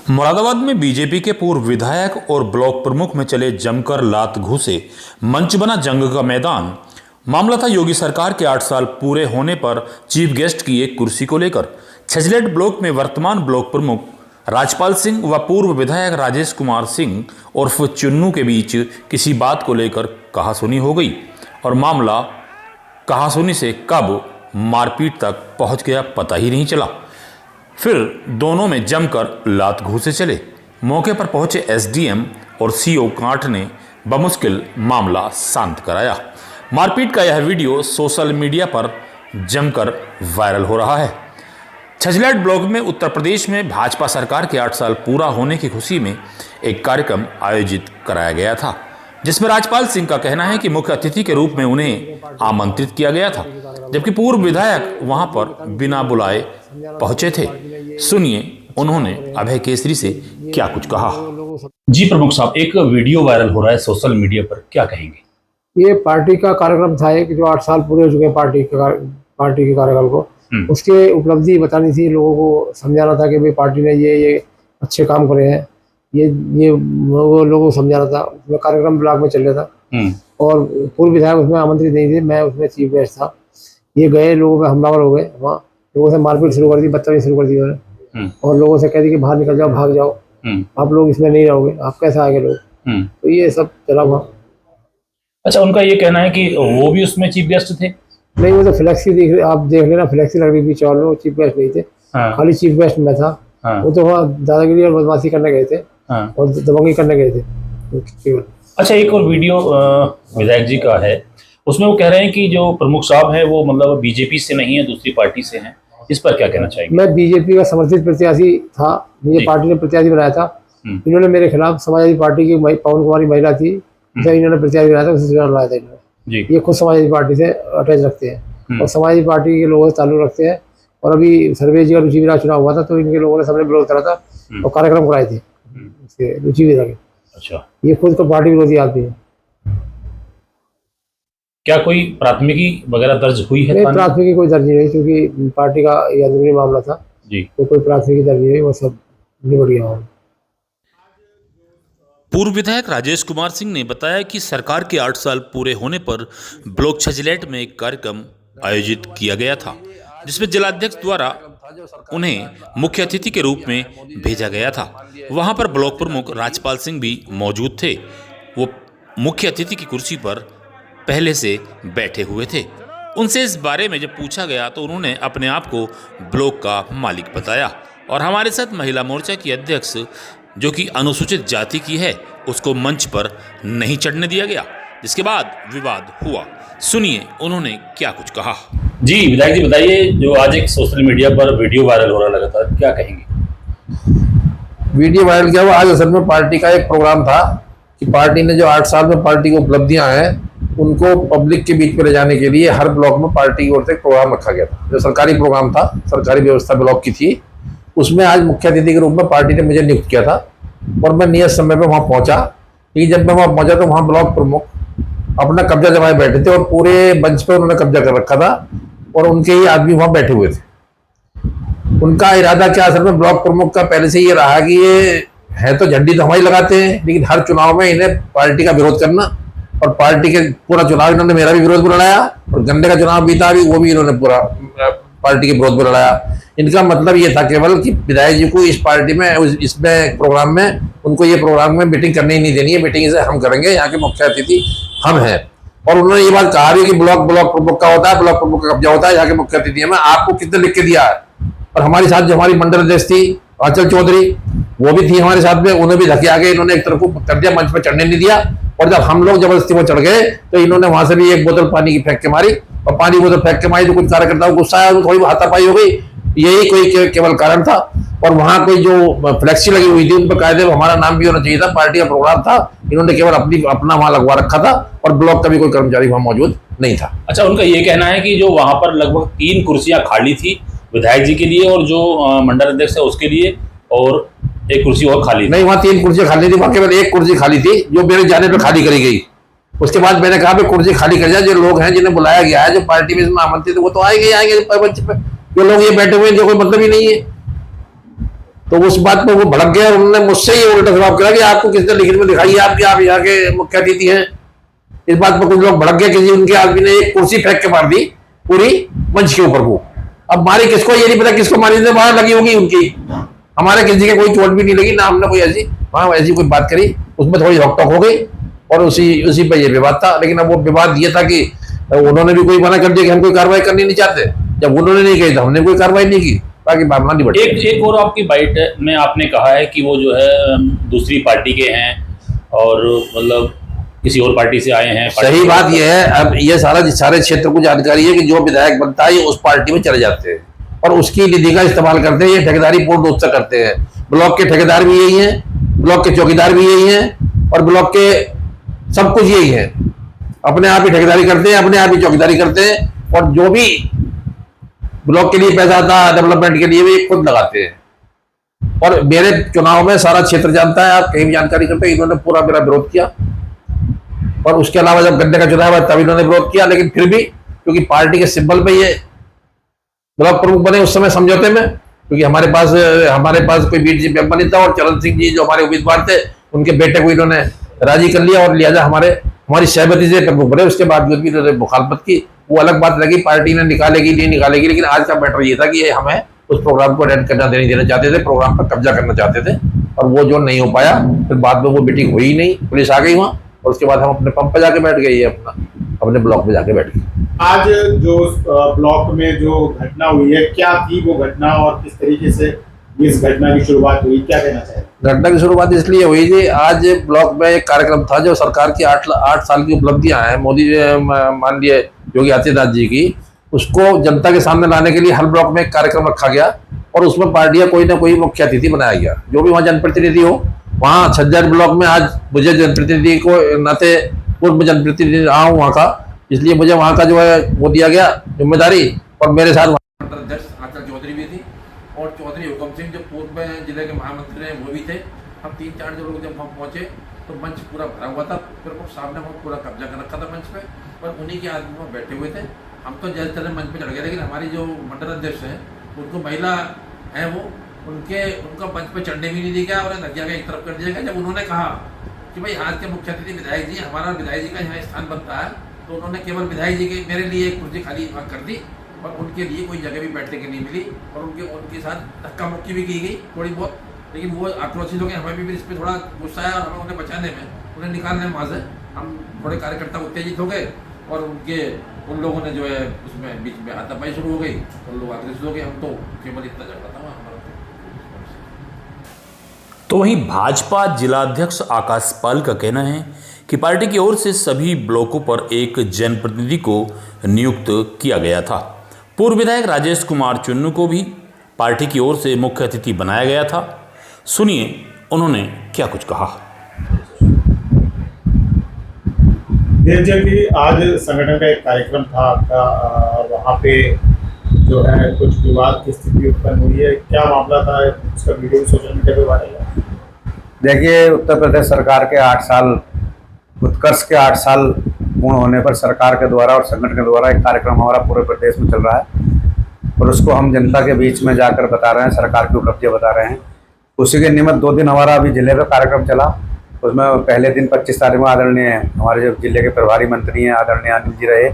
मुरादाबाद में बीजेपी के पूर्व विधायक और ब्लॉक प्रमुख में चले जमकर लात घूसे, मंच बना जंग का मैदान। मामला था योगी सरकार के 8 साल पूरे होने पर चीफ गेस्ट की एक कुर्सी को लेकर। छजलेट ब्लॉक में वर्तमान ब्लॉक प्रमुख राजपाल सिंह व पूर्व विधायक राजेश कुमार सिंह उर्फ चुन्नू के बीच किसी बात को लेकर कहासुनी हो गई और मामला कहासुनी से कब मारपीट तक पहुंच गया पता ही नहीं चला। फिर दोनों में जमकर लात घूसे चले। मौके पर पहुंचे एसडीएम और सीओ कांठ ने बमुश्किल मामला शांत कराया। मारपीट का यह वीडियो सोशल मीडिया पर जमकर वायरल हो रहा है। छजलेट ब्लॉक में उत्तर प्रदेश में भाजपा सरकार के 8 साल पूरा होने की खुशी में एक कार्यक्रम आयोजित कराया गया था, जिसमें राजपाल सिंह का कहना है कि मुख्य अतिथि के रूप में उन्हें आमंत्रित किया गया था, जबकि पूर्व विधायक वहां पर बिना बुलाए पहुंचे थे। सुनिए उन्होंने अभय केसरी से क्या कुछ कहा। जी प्रमुख साहब, एक वीडियो वायरल हो रहा है सोशल मीडिया पर, क्या कहेंगे? ये पार्टी का कार्यक्रम था एक, जो 8 साल पूरे हो चुके पार्टी के कार्यकाल को, उसके उपलब्धि बतानी थी, लोगों को समझाना था कि भाई पार्टी ने ये अच्छे काम करे हैं, ये वो लोगों को समझाना था। उसमें कार्यक्रम ब्लॉक में चल रहा था और पूर्व विधायक उसमें आमंत्रित नहीं थे, मैं उसमें चीफ गेस्ट था। ये गए, लोगों पे हमलावर हो गए, वहाँ लोगों से मारपीट शुरू कर दी, बदतमीजी शुरू कर दी उन्होंने और लोगों से कह दी कि बाहर निकल जाओ, भाग जाओ, आप लोग इसमें नहीं रहोगे, आप कैसे आएंगे लोग। तो ये सब चला वहाँ। अच्छा, उनका ये कहना है कि वो भी उसमें चीफ गेस्ट थे? नहीं, वो तो फ्लैक्सी आप देख लेना, फ्लैक्सी लग रही थी चौल में, वो चीफ गेस्ट नहीं थे। खाली चीफ गेस्ट में था। वो तो वहाँ दादागिरी और बदमाशी करने गए थे और दबंगी करने गए थे। अच्छा, एक और वीडियो विधायक जी का है, उसमें वो कह रहे हैं कि जो प्रमुख साहब हैं वो मतलब बीजेपी से नहीं है, दूसरी पार्टी से हैं। इस पर क्या कहना चाहेंगे? मैं बीजेपी का समर्थित प्रत्याशी था, मुझे पार्टी ने प्रत्याशी बनाया था। इन्होंने मेरे खिलाफ समाजवादी पार्टी की पवन कुमारी महिला थी, जब इन्होंने प्रत्याशी बनाया था, उसे चुनाव लड़ाया था इन्होंने। ये खुद समाजवादी पार्टी से अटैच रखते हैं और समाजवादी पार्टी के लोगों से ताल्लुक रखते हैं। और अभी सर्वे जी का रुचि विरा चुनाव हुआ था, तो इनके लोगों ने सबने विरोध करा था और कार्यक्रम कराए थे रुचि विरा के। अच्छा, ये खुद को पार्टी विरोधी आदमी है। क्या कोई प्राथमिकी वगैरह दर्ज हुई है? नहीं, प्राथमिकी कोई दर्ज नहीं हुई, क्योंकि पार्टी का ये अंदरूनी मामला था जी, तो कोई प्राथमिकी दर्ज नहीं हुई, वो सब निबट गया। पूर्व विधायक राजेश कुमार सिंह ने बताया कि सरकार के 8 साल पूरे होने पर ब्लॉक छजलेट में एक कार्यक्रम आयोजित किया गया था, जिसमें जिलाध्यक्ष द्वारा उन्हें मुख्य अतिथि के रूप में भेजा गया था। वहां पर ब्लॉक प्रमुख राजपाल सिंह भी मौजूद थे। वो मुख्य अतिथि की कुर्सी पर पहले से बैठे हुए थे। उनसे इस बारे में जब पूछा गया तो उन्होंने अपने आप को ब्लॉक का मालिक बताया और हमारे साथ महिला मोर्चा की अध्यक्ष, जो कि अनुसूचित जाति की है, उसको मंच पर नहीं चढ़ने दिया गया, जिसके बाद विवाद हुआ। सुनिए उन्होंने क्या कुछ कहा। जी विधायक जी, बताइए, जो आज एक सोशल मीडिया पर वीडियो वायरल हो रहा लगातार, क्या कहेंगे? वीडियो वायरल किया हुआ, आज असल में पार्टी का एक प्रोग्राम था कि पार्टी ने जो 8 साल में पार्टी की उपलब्धियां हैं उनको पब्लिक के बीच में ले जाने के लिए हर ब्लॉक में पार्टी की ओर से एक प्रोग्राम रखा गया था। जो सरकारी प्रोग्राम था, सरकारी व्यवस्था ब्लॉक की थी, उसमें आज मुख्य अतिथि के रूप में पार्टी ने मुझे नियुक्त किया था और मैं नियत समय पर वहाँ पहुंचा। लेकिन जब मैं वहाँ पहुंचा तो वहाँ ब्लॉक प्रमुख अपना कब्जा जमाए बैठे थे और पूरे मंच पर उन्होंने कब्जा कर रखा था और उनके ही आदमी वहाँ बैठे हुए थे। उनका इरादा क्या, असल में ब्लॉक प्रमुख का पहले से ये रहा कि ये है तो झंडी तो हमारी लगाते हैं, लेकिन हर चुनाव में इन्हें पार्टी का विरोध करना, और पार्टी के पूरा चुनाव इन्होंने मेरा भी विरोध में लड़ाया और गन्ने का चुनाव बीता भी, वो भी इन्होंने पूरा पार्टी के विरोध में लड़ाया। इनका मतलब ये था केवल कि विधायक जी को इस पार्टी में, इसमें प्रोग्राम में, उनको ये प्रोग्राम में मीटिंग करनी ही नहीं देनी है, मीटिंग इसे हम करेंगे, यहाँ के मुख्य अतिथि हम हैं। और उन्होंने ये बात कहा भी कि ब्लॉक प्रमुख का होता है, ब्लॉक प्रमुख का कब्जा होता है, यहाँ के मुख्य अतिथि है। मैं आपको कितने लिख के दिया है। और हमारे साथ जो हमारी मंडल अध्यक्ष थी आंचल चौधरी, वो भी थी हमारे साथ में, उन्हें भी धके आगे इन्होंने एक तरफ को कर दिया, मंच पर चढ़ने नहीं दिया। और जब हम लोग जबरदस्ती वो चढ़ गए तो इन्होंने वहां से भी एक बोतल पानी की फेंक के मारी और पानी बोतल फेंक के मारी तो कुछ कार्यकर्ताओं को गुस्सा आया, थोड़ी हाथापाई हो गई, यही कोई केवल कारण था। और वहां कोई जो फ्लैक्सी लगी हुई थी उन पर कायदे हमारा नाम भी होना चाहिए था, पार्टी का प्रोग्राम था, इन्होंने केवल अपना वहां लगवा रखा था और ब्लॉक का भी कोई कर्मचारी वहां मौजूद नहीं था। अच्छा, उनका ये कहना है कि जो वहां पर लगभग 3 कुर्सियां खाली थी विधायक जी के लिए और जो मंडल अध्यक्ष है उसके लिए, और एक कुर्सी और खाली थी। नहीं, वहाँ 3 कुर्सियां खाली थी, वहाँ केवल एक कुर्सी खाली थी जो मेरे जाने पर खाली करी गई। उसके बाद मैंने कहा कुर्सी खाली कर जाए, जो लोग हैं जिन्हें बुलाया गया है, जो पार्टी में इसमें आमंत्रित, वो तो आएंगे। जो लोग ये बैठे हुए हैं, जो कोई मतलब ही नहीं है। तो उस बात पर वो भड़क गया और उन्होंने मुझसे ही उल्टा जवाब किया कि आपको किसने लिखित में दिखाई है आपकी, आप यहाँ के मुख्य अतिथि हैं। इस बात पर कुछ लोग भड़क गए, किसी उनके आदमी ने एक कुर्सी फेंक के मार दी पूरी मंच के ऊपर को। अब मारी किसको ये नहीं पता, किसको मारी ने बाहर लगी होगी उनकी, हमारे किसी के कोई चोट भी नहीं लगी ना, हमने कोई ऐसी वहां ऐसी कोई बात करी, उसमें थोड़ी रोकटोक हो गई और उसी पर यह विवाद था। लेकिन अब वो विवाद ये था कि उन्होंने भी कोई मना कर दिया कि हम कोई कार्रवाई करनी नहीं चाहते, जब उन्होंने नहीं कही तो हमने कोई कार्रवाई नहीं की, ताकि मामला नहीं बढ़े। एक और आपकी बाइट में आपने कहा है कि वो जो है दूसरी पार्टी के हैं और मतलब किसी और पार्टी से आए हैं। सही बात यह है, अब ये सारे क्षेत्र को जानकारी है कि जो विधायक बनता है ये उस पार्टी में चले जाते हैं और उसकी निधि का इस्तेमाल करते हैं। ये ठेकेदारी पूर्ण रूप से करते हैं। ब्लॉक के ठेकेदार भी यही हैं, ब्लॉक के चौकीदार भी यही हैं और ब्लॉक के सब कुछ यही है। अपने आप ही ठेकेदारी करते हैं, अपने आप ही चौकीदारी करते हैं और जो भी ब्लॉक के लिए पैसा आता है डेवलपमेंट के लिए भी खुद लगाते हैं। और मेरे चुनाव में सारा क्षेत्र जानता है, आप कहीं भी जानकारी करते हैं, इन्होंने पूरा मेरा विरोध किया। और उसके अलावा जब गन्ने का चुनाव है तब इन्होंने विरोध किया, लेकिन फिर भी क्योंकि पार्टी के सिंबल पे ये ब्लॉक प्रमुख बने उस समय समझौते में, क्योंकि हमारे पास कोई बीडीसी मेंबर नहीं था और चरण सिंह जी जो हमारे उम्मीदवार थे उनके बेटे को इन्होंने राजी कर लिया और लिहाजा हमारी सहमति से प्रमुख बने। उसके बाद जो भी इन्होंने मुखालफत की वो अलग बात लगी, पार्टी ने निकालेगी नहीं निकालेगी, लेकिन आज का मैटर ये था कि ये हमें उस प्रोग्राम को अटेंड करना नहीं देना चाहते थे, प्रोग्राम पर कब्जा करना चाहते थे और वो जो नहीं हो पाया। फिर बाद में वो मीटिंग हुई नहीं, पुलिस आ गई वहाँ और उसके बाद हम अपने पंप पे जाके बैठ गए, ये अपने ब्लॉक में जाके बैठ गए। आज जो ब्लॉक में जो घटना हुई है, क्या थी वो घटना और किस तरीके से इस घटना की शुरुआत हुई, क्या कहना चाहिए? घटना की शुरुआत इसलिए हुई थी, आज ब्लॉक में एक कार्यक्रम था जो सरकार की 8 साल की उपलब्धियां हैं मोदी माननीय योगी आदित्यनाथ जी की, उसको जनता के सामने लाने के लिए हर ब्लॉक में एक कार्यक्रम रखा गया और उसमें पार्टियां कोई ना कोई मुख्य अतिथि बनाया गया। जो भी वहाँ जनप्रतिनिधि हो, वहाँ छज्जर ब्लॉक में आज मुझे जनप्रतिनिधि को नाते पूर्व जनप्रतिनिधि रहा हूँ वहाँ का, इसलिए मुझे वहाँ का जो है वो दिया गया जिम्मेदारी। और मेरे साथ अध्यक्ष आंचल चौधरी भी थी और चौधरी हुकम सिंह जो पूर्व जिले के महामंत्री हैं वो भी थे। हम 3-4 जो लोग जब हम पहुंचे तो मंच पूरा भरा हुआ था, फिर वो सामने हम पूरा कब्जा कर रखा था मंच पे और उन्हीं के आदमी वहाँ बैठे हुए थे। हम तो जैसे तरह मंच पे चढ़ गए, लेकिन हमारी जो मंडल अध्यक्ष हैं उनको महिला है वो उनका मंच पे चढ़ने भी नहीं दिया गया और नदिया का एक तरफ कर दिया गया। जब उन्होंने कहा कि भाई आज के मुख्य अतिथि विधायक जी, हमारा विधायक जी का यहाँ स्थान बनता है, तो उन्होंने केवल विधायक जी के मेरे लिए एक कुर्सी खाली वहाँ कर दी और उनके लिए कोई जगह भी बैठने की नहीं मिली और उनके साथ धक्का मुक्की भी की गई थोड़ी बहुत। लेकिन वो आक्रोशित हो गए, हमें भी इस पर थोड़ा गुस्सा आया और हमें उन्हें बचाने में, उन्हें निकालने में वहाँ से हम थोड़े कार्यकर्ता उत्तेजित हो गए और उन लोगों ने जो है उसमें बीच में हाथापाई शुरू हो गई, उन लोग आक्रोशित हो गए। हम तो केवल इतना झगड़ा था हमारा। तो वहीं भाजपा जिलाध्यक्ष आकाश पाल का कहना है कि पार्टी की ओर से सभी ब्लॉकों पर एक जनप्रतिनिधि को नियुक्त किया गया था। पूर्व विधायक राजेश कुमार चुन्नू को भी पार्टी की ओर से मुख्य अतिथि बनाया गया था। सुनिए उन्होंने क्या कुछ कहा। जी, आज संगठन का एक कार्यक्रम था आपका, वहाँ पे जो है कुछ विवाद की स्थिति उत्पन्न हुई है, क्या मामला था? उसका वीडियो सोशल मीडिया पे वायरल है। देखिए, उत्तर प्रदेश सरकार के 8 साल उत्कर्ष के 8 साल पूर्ण होने पर सरकार के द्वारा और संगठन के द्वारा एक कार्यक्रम हमारा पूरे प्रदेश में चल रहा है और उसको हम जनता के बीच में जाकर बता रहे हैं, सरकार की उपलब्धियाँ बता रहे हैं। उसी के निमित्त 2 दिन हमारा अभी जिले में कार्यक्रम चला। उसमें पहले दिन 25 तारीख में आदरणीय हमारे जो जिले के प्रभारी मंत्री हैं आदरणीय अनिल जी रहे।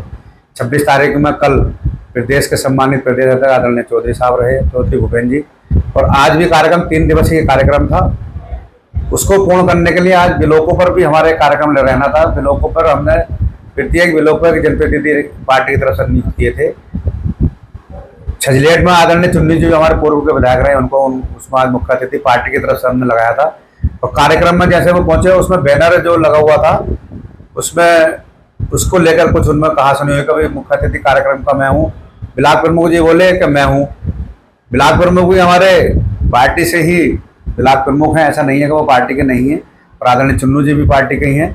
26 तारीख में कल प्रदेश के सम्मानित प्रदेश अध्यक्ष आदरणीय चौधरी साहब रहे, चौधरी भूपेन्द्र जी। और आज भी कार्यक्रम 3 दिवसीय कार्यक्रम था। उसको पूर्ण करने के लिए आज ब्लॉकों पर भी हमारे कार्यक्रम रहना था। ब्लॉकों पर हमने प्रत्येक ब्लॉक पर जनप्रतिनिधि पार्टी की तरफ से नियुक्त किए थे। छजलेट में आदरणीय चुन्नी जी जो हमारे पूर्व के विधायक रहे उनको उसमें आज मुख्य अतिथि पार्टी की तरफ से हमने लगाया था। और कार्यक्रम में जैसे वो पहुंचे उसमें बैनर जो लगा हुआ था उसमें उसको लेकर कुछ उनमें कहा सुनी हुई कभी मुख्य अतिथि कार्यक्रम का मैं हूँ। ब्लॉक प्रमुख जी बोले कि मैं हूँ। ब्लॉक प्रमुख भी हमारे पार्टी से ही ब्लॉक प्रमुख हैं, ऐसा नहीं है कि वो पार्टी के नहीं है। और आदरणीय चुन्नू जी भी पार्टी के ही हैं।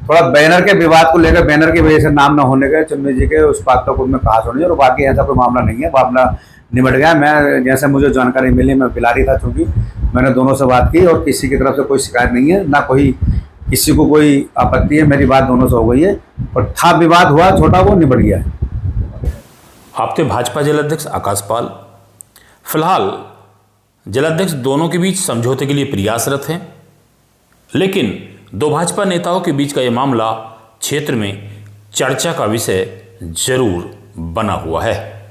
थोड़ा बैनर के विवाद को लेकर बैनर की वजह से नाम न होने के चुन्नू जी के उस बात को उनमें कहा सुनी और बाकी ऐसा कोई मामला नहीं है, मामला निमट गया। मैं जैसे मुझे जानकारी मिली मैं बिलारी था, चूँकि मैंने दोनों से बात की और किसी की तरफ से कोई शिकायत नहीं है, ना कोई किसी को कोई आपत्ति है। मेरी बात दोनों से हो गई है और था विवाद हुआ छोटा वो निबट गया है। आप थे भाजपा जिलाध्यक्ष आकाश पाल। फिलहाल जिलाध्यक्ष दोनों के बीच समझौते के लिए प्रयासरत हैं, लेकिन दो भाजपा नेताओं के बीच का यह मामला क्षेत्र में चर्चा का विषय जरूर बना हुआ है।